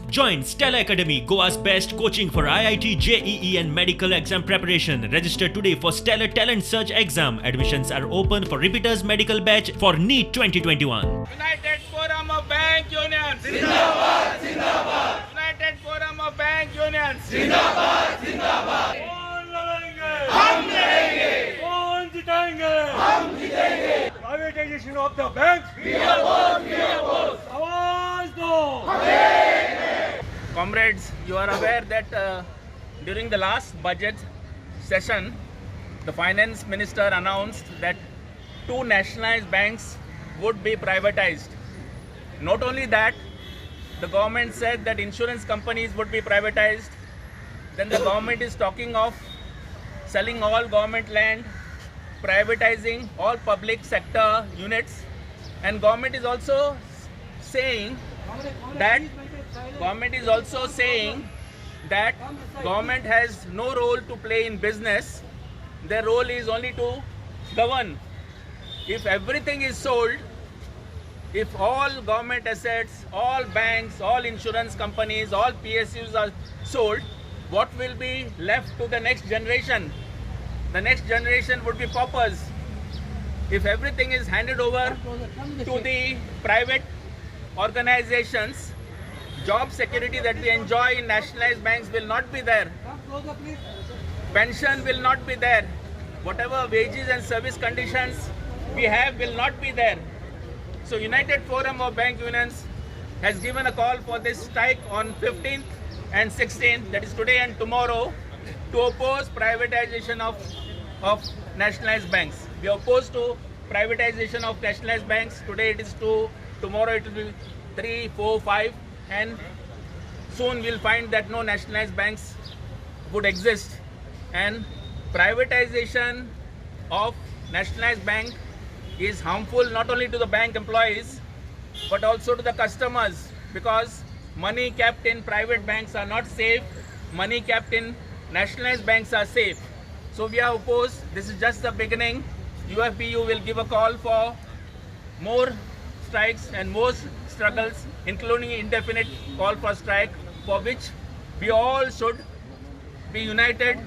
Join Stella Academy, Goa's best coaching for IIT, JEE and medical exam preparation. Register today for Stellar Talent Search exam. Admissions are open for repeaters medical batch for NEET 2021. United Forum of Bank Unions. जिंदाबाद जिंदाबाद United Forum of Bank Unions. जिंदाबाद जिंदाबाद कौन लड़ेंगे? हम लड़ेंगे कौन जिताएंगे? हम जीतेंगे Privatization of the banks. We oppose आवाज दो. Comrades, you are aware that during the last budget session, the finance minister announced that 2 nationalized banks would be privatized. Not only that, the government said that insurance companies would be privatized. Then the government is talking of selling all government land, privatizing all public sector units, and government is also saying that government has no role to play in business. Their role is only to govern. If everything is sold, if all government assets, all banks, all insurance companies, all PSUs are sold, what will be left to the next generation? The next generation would be paupers. If everything is handed over to the private organizations, job security that we enjoy in nationalized banks will not be there. Pension will not be there. Whatever wages and service conditions we have will not be there. So United Forum of Bank Unions has given a call for this strike on 15th and 16th, that is today and tomorrow, to oppose privatization of nationalized banks. We are opposed to privatization of nationalized banks. Today it is 2, tomorrow it will be 3, 4, 5, and soon we'll find that no nationalized banks would exist. And privatization of nationalized bank is harmful not only to the bank employees but also to the customers, because money kept in private banks are not safe, money kept in nationalized banks are safe. So we are opposed. This is just the beginning. UFBU will give a call for more strikes and more struggles, including indefinite call for strike, for which we all should be united